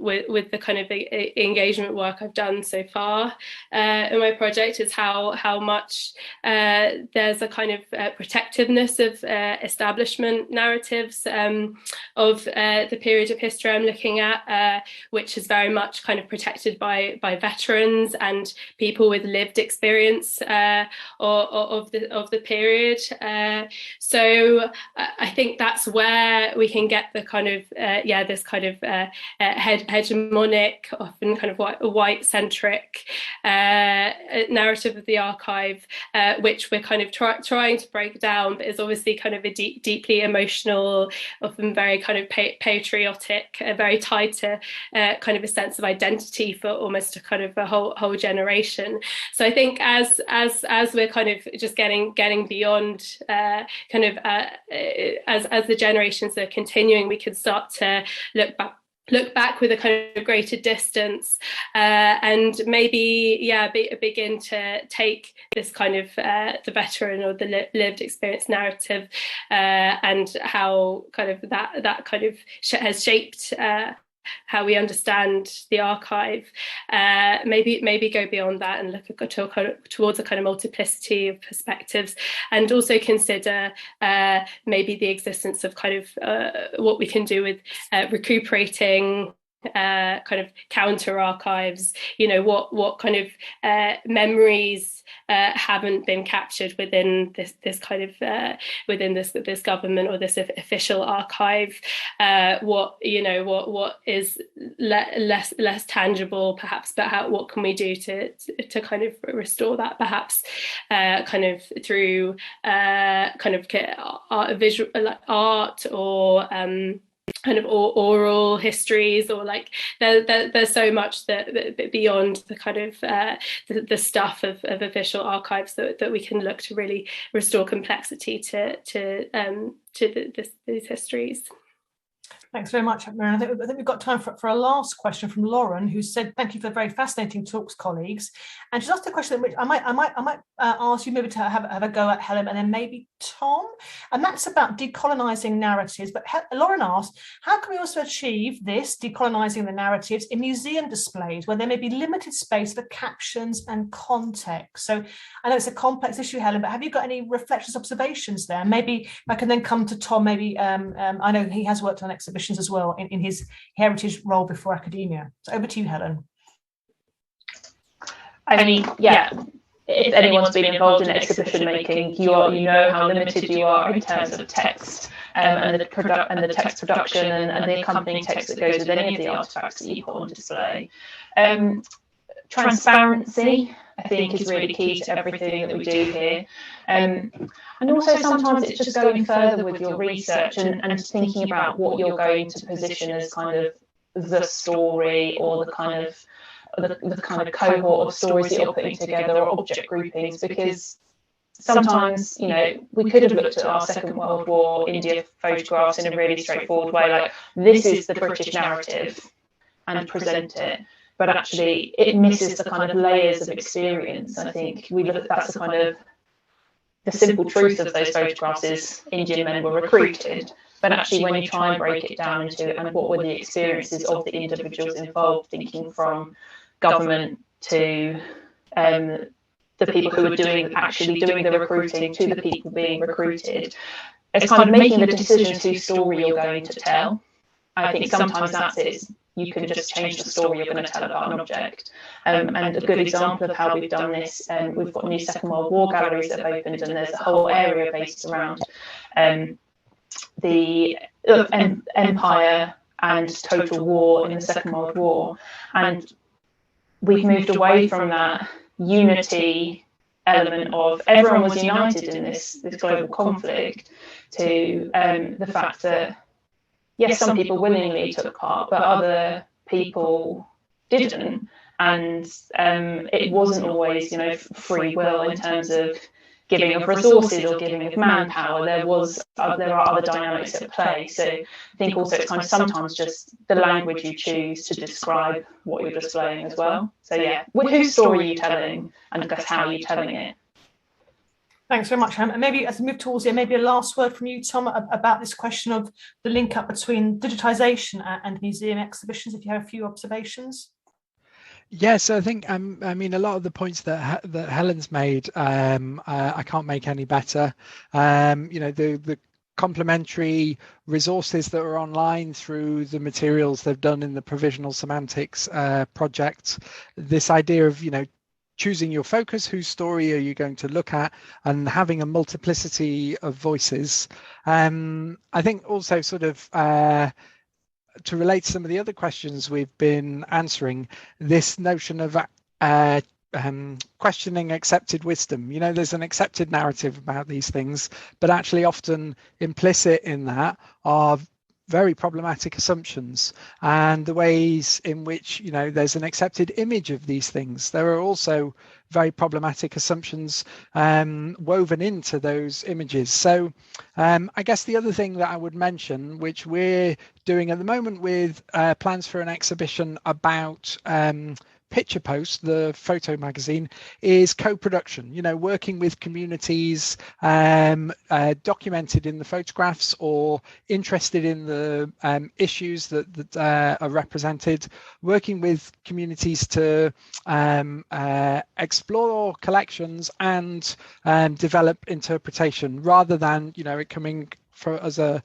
with the kind of engagement work I've done so far in my project, is how much there's a kind of protectiveness of establishment narratives of the period of history I'm looking at, which is very much kind of protected by veterans and people with lived experience of the period. So I think that's where we can get the kind of this kind of hegemonic, often kind of white centric narrative of the archive, which we're kind of trying to break down, but is obviously kind of a deeply emotional, often very kind of patriotic, very tied to kind of a sense of identity for almost a kind of a whole generation. So I think as we're kind of just getting beyond kind of as the generations are continuing, we can start to look back with a kind of greater distance, and maybe begin to take this kind of the veteran or the lived experience narrative, and how kind of that kind of has shaped how we understand the archive, maybe go beyond that and look towards a kind of multiplicity of perspectives, and also consider maybe the existence of kind of what we can do with recuperating kind of counter archives, what kind of memories haven't been captured within this kind of within this government or this official archive, what is less tangible perhaps, but what can we do to kind of restore that, perhaps kind of through kind of visual art, or kind of oral histories, or like there's so much that beyond the kind of the stuff of official archives that we can look to really restore complexity to these histories. Thanks very much, Mary. I think we've got time for a last question from Lauren, who said, "Thank you for very fascinating talks, colleagues." And she's asked a question which I might ask you maybe to have a go at, Helen, and then maybe Tom. And that's about decolonising narratives. But Lauren asked, how can we also achieve this, decolonising the narratives, in museum displays where there may be limited space for captions and context? So I know it's a complex issue, Helen, but have you got any reflections, observations there? Maybe if I can then come to Tom. Maybe I know he has worked on exhibitions as well in his heritage role before academia. So over to you, Helen. I mean, yeah, if anyone's been involved in exhibition making, you know how limited you are in terms of text and the text production and the accompanying text that goes with any of the artifacts that you put on display. Transparency, I think, is really key to everything that we do here. And also sometimes it's just going further with your research and thinking about what you're going to position as kind of the story, or the kind of cohort of stories that you're putting together, or object groupings, because sometimes, we could have looked at our Second World War India photographs in a really straightforward way, like this is the British narrative, and present it. But actually it misses the kind of layers of experience. I think we look at that's the kind of the simple truth of those photographs is Indian men were recruited. But actually when you try and break it down into and what were the experiences of the individuals involved, thinking from government to the people who were actually doing the recruiting, to the people being recruited, it's kind of making the decisions whose story you're going to tell. I think sometimes that's it. You can just change the story you're going to tell about an object. And a good example of how we've done this, we've got new Second World War galleries that have opened, and there's a whole area based around the Empire and total war in the Second World War. And we've moved away from that unity element of everyone was united in this global conflict to the fact that, yes, some people willingly took part, but other people didn't. And it wasn't always, free will in terms of giving of resources or giving of manpower. There are other dynamics at play. So I think also it's kind of sometimes just the language you choose to describe what you're displaying as well. So yeah, whose story are you telling, and I guess how are you telling it? Thanks very much, Helen. And maybe as we move towards it, maybe a last word from you, Tom, about this question of the link up between digitisation and museum exhibitions, if you have a few observations. Yes, I think a lot of the points that Helen's made, I can't make any better. The complementary resources that are online through the materials they've done in the provisional semantics project. This idea of choosing your focus, whose story are you going to look at, and having a multiplicity of voices. I think also sort of to relate to some of the other questions we've been answering, this notion of questioning accepted wisdom. There's an accepted narrative about these things, but actually often implicit in that are very problematic assumptions, and the ways in which there's an accepted image of these things. There are also very problematic assumptions woven into those images. So I guess the other thing that I would mention, which we're doing at the moment with plans for an exhibition about Picture Post, the photo magazine, is co-production, you know, working with communities documented in the photographs or interested in the issues that are represented, working with communities to explore collections and develop interpretation, rather than, you know, it coming as a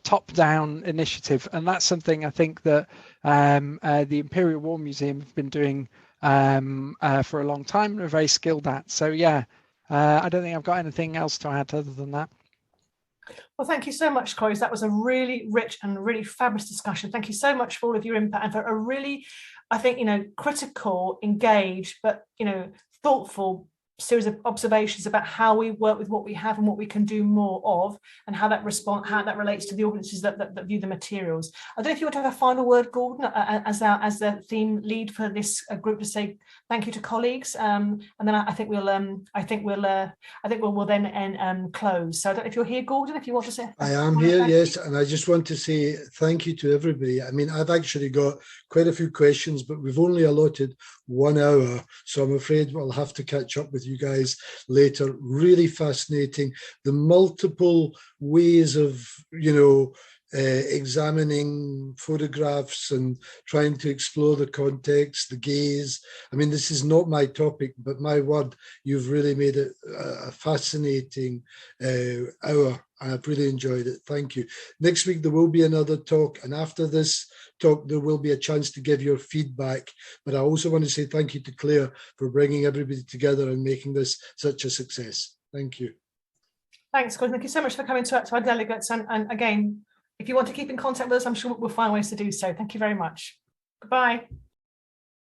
top-down initiative. And that's something I think that the Imperial War Museum have been doing for a long time and are very skilled at. So yeah, I don't think I've got anything else to add other than that. Well, thank you so much, Corey. That was a really rich and really fabulous discussion. Thank you so much for all of your input and for a really, I think, you know, critical, engaged, but, you know, thoughtful series of observations about how we work with what we have and what we can do more of, and how that relates to the audiences that view the materials. I don't know if you want to have a final word, Gordon, as the theme lead for this group, to say thank you to colleagues, and then I think we'll then close. So I don't know if you're here, Gordon, if you want to say. I am here, yes, and I just want to say thank you to everybody. I mean, I've actually got quite a few questions, but we've only allotted 1 hour, so I'm afraid we'll have to catch up with you guys later. Really fascinating, the multiple ways of, you know, examining photographs and trying to explore the context, the gaze. I mean, this is not my topic, but my word, you've really made it a fascinating hour, and I've really enjoyed it. Thank you. Next week there will be another talk, and after this talk there will be a chance to give your feedback. But I also want to say thank you to Claire for bringing everybody together and making this such a success. Thank you. Thanks, Gordon. Thank you so much for coming to our delegates, and again, if you want to keep in contact with us, I'm sure we'll find ways to do so. Thank you very much. Goodbye.